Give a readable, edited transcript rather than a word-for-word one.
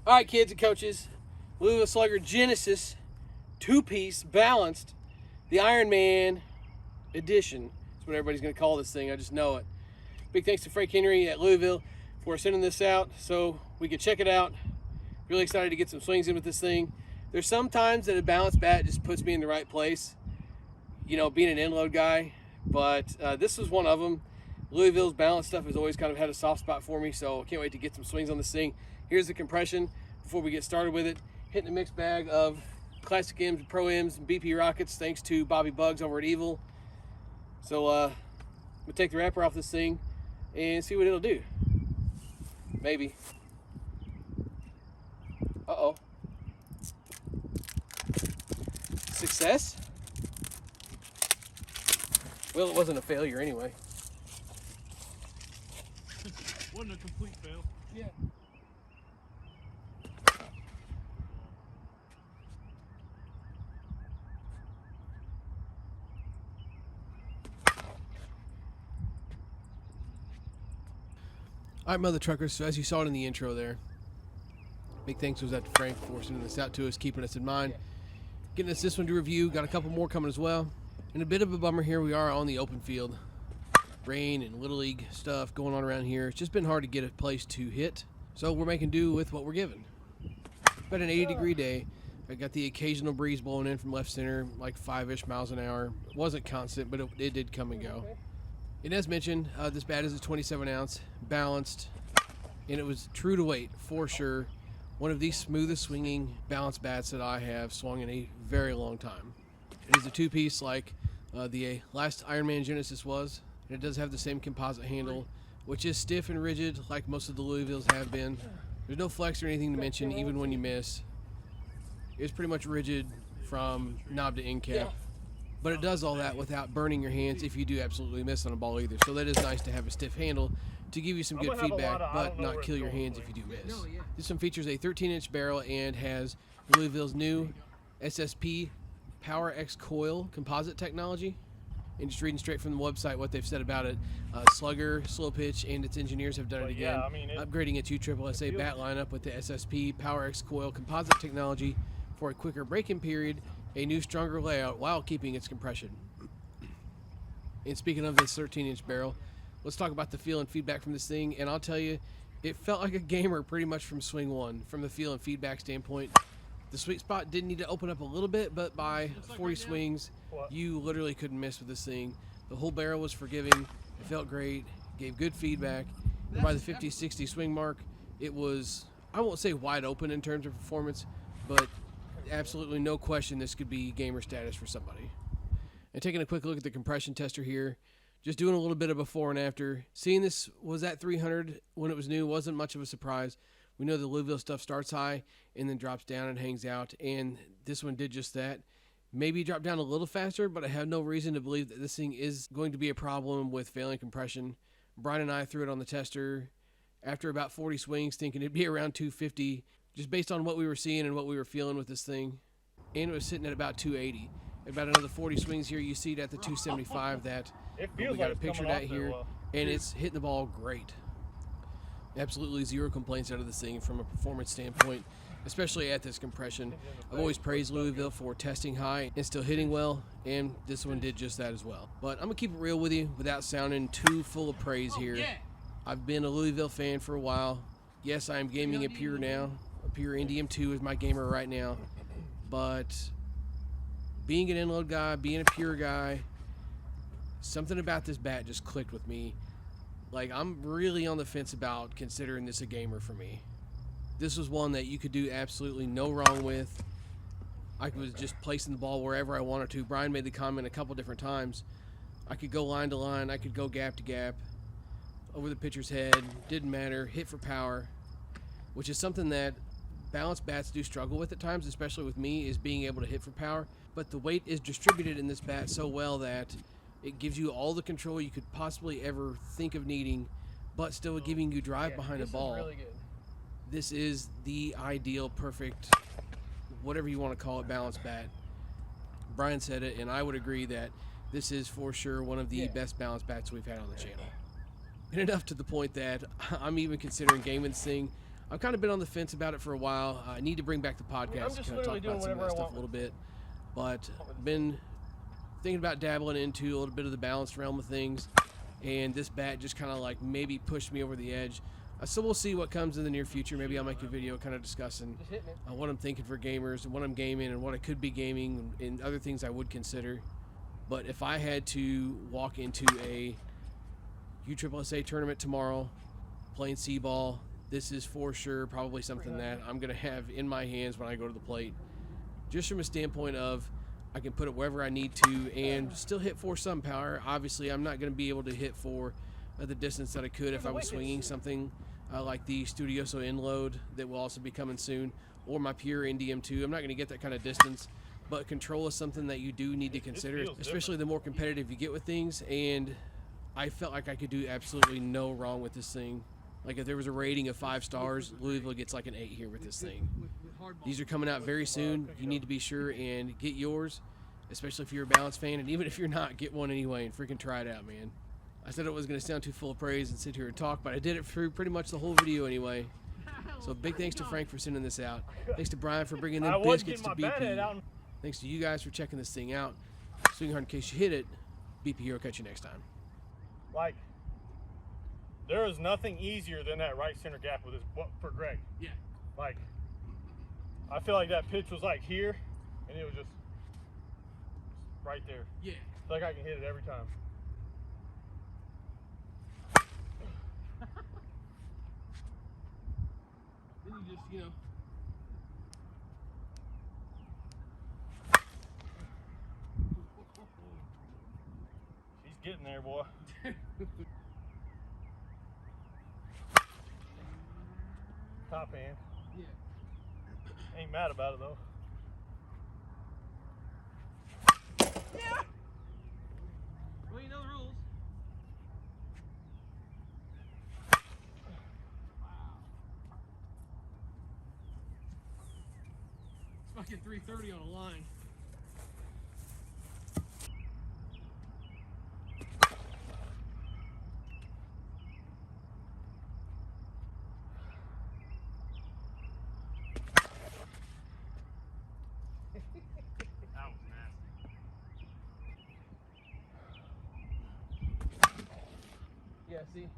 All right, kids and coaches, Louisville Slugger Genesis, two-piece, balanced, the Ironman edition. That's what everybody's going to call this thing. I just know it. Big thanks to Frank Henry at Louisville for sending this out so we could check it out. Really excited to get some swings in with this thing. There's some times that a balanced bat just puts me in the right place, you know, being an end load guy, but this was one of them. Louisville's balance stuff has always kind of had a soft spot for me, so I can't wait to get some swings on this thing. Here's the compression before we get started with it. Hitting a mixed bag of Classic M's, Pro M's, and BP Rockets, thanks to Bobby Bugs over at Evil. So I'm gonna take the wrapper off this thing and see what it'll do. Maybe. Uh-oh. Success? Well, it wasn't a failure anyway. Wasn't a complete fail. Yeah. All right, Mother Truckers, so as you saw it in the intro there, big thanks goes out to Frank for sending this out to us, keeping us in mind, getting us this one to review. Got a couple more coming as well. And a bit of a bummer here, we are on the open field. Rain and Little League stuff going on around here. It's just been hard to get a place to hit, so we're making do with what we're given. It's been an 80-degree day. I got the occasional breeze blowing in from left center, like 5-ish miles an hour. It wasn't constant, but it did come and go. And as mentioned, this bat is a 27-ounce, balanced, and it was true to weight, for sure. One of the smoothest swinging balanced bats that I have swung in a very long time. It is a two-piece like the last Ironman Genesis was, and it does have the same composite handle, which is stiff and rigid like most of the Louisvilles have been. There's no flex or anything to mention, even when you miss. It's pretty much rigid from knob to end cap. But it does all that without burning your hands if you do absolutely miss on a ball either. So that is nice to have a stiff handle to give you some good feedback, but not kill your hands if you do miss. This one features a 13-inch barrel and has Louisville's new SSP Power X Coil composite technology. And just reading straight from the website what they've said about it, Slugger, Slow Pitch, and its engineers have done it again, upgrading its USSSA bat lineup with the SSP Power X Coil composite technology for a quicker break-in period, a new stronger layout while keeping its compression. And speaking of this 13-inch barrel, let's talk about the feel and feedback from this thing. And I'll tell you, it felt like a gamer pretty much from swing one, from the feel and feedback standpoint. The sweet spot did need to open up a little bit, but by 40 swings, you literally couldn't miss with this thing. The whole barrel was forgiving. It felt great, gave good feedback. And by the 50-60 swing mark, it was, I won't say wide open in terms of performance, but absolutely no question this could be gamer status for somebody. And taking a quick look at the compression tester here, just doing a little bit of before and after. Seeing this was at 300 when it was new wasn't much of a surprise. We know the Louisville stuff starts high and then drops down and hangs out, and this one did just that. Maybe drop down a little faster, but I have no reason to believe that this thing is going to be a problem with failing compression. Brian and I threw it on the tester after about 40 swings, thinking it'd be around 250, just based on what we were seeing and what we were feeling with this thing. And it was sitting at about 280. About another 40 swings here, you see it at the 275 that we got a picture of that here, and it's hitting the ball great. Absolutely zero complaints out of this thing from a performance standpoint, especially at this compression. I've always praised Louisville for testing high and still hitting well, and this one did just that as well. But I'm going to keep it real with you without sounding too full of praise here. I've been a Louisville fan for a while. Yes, I am gaming a Pure now. A Pure Indium 2 is my gamer right now. But being an inload guy, being a Pure guy, something about this bat just clicked with me. Like, I'm really on the fence about considering this a gamer for me. This was one that you could do absolutely no wrong with. I was just placing the ball wherever I wanted to. Brian made the comment a couple different times. I could go line to line. I could go gap to gap. Over the pitcher's head. Didn't matter. Hit for power. Which is something that balanced bats do struggle with at times, especially with me, is being able to hit for power. But the weight is distributed in this bat so well that it gives you all the control you could possibly ever think of needing, but still giving you drive behind the ball. Really good. This is the ideal, perfect, whatever you want to call it, balanced bat. Brian said it, and I would agree that this is for sure one of the best balanced bats we've had on the channel. And enough to the point that I'm even considering gaming this thing. I've kind of been on the fence about it for a while. I need to bring back the podcast I'm just to kind of talk literally doing about some of whatever that I stuff want. a little bit. But been thinking about dabbling into a little bit of the balanced realm of things, and this bat just kind of like maybe pushed me over the edge. So we'll see what comes in the near future. Maybe I'll make a video kind of discussing Just hitting it. what I'm thinking for gamers, and what I'm gaming, and what I could be gaming, and other things I would consider. But if I had to walk into a USSSA tournament tomorrow, playing C-ball, this is for sure probably something that I'm going to have in my hands when I go to the plate. Just from a standpoint of I can put it wherever I need to and still hit for some power. Obviously, I'm not going to be able to hit for the distance that I could if I was swinging something like the Studioso Inload that will also be coming soon, or my pure NDM2. I'm not going to get that kind of distance, but control is something that you do need to consider, especially the more competitive you get with things. And I felt like I could do absolutely no wrong with this thing. Like if there was a rating of 5 stars, Louisville gets like an 8 here with this thing. These are coming out very soon. You need to be sure and get yours, especially if you're a Balance fan, and even if you're not, get one anyway and freaking try it out, man. I said it was going to sound too full of praise and sit here and talk, but I did it through pretty much the whole video anyway. So big thanks to Frank for sending this out. Thanks to Brian for bringing them biscuits to BP. Thanks to you guys for checking this thing out. Swing hard in case you hit it. BP Hero, catch you next time. Like, there is nothing easier than that right center gap with this for Greg. Yeah. Like, I feel like that pitch was like here, and it was just right there. Yeah. It's like I can hit it every time. Then you just, you know. She's getting there, boy. Top hand. Yeah. Ain't mad about it though. Yeah. Well, you know the rules. Wow. It's fucking 330 on a line. That was nasty. Yeah, see?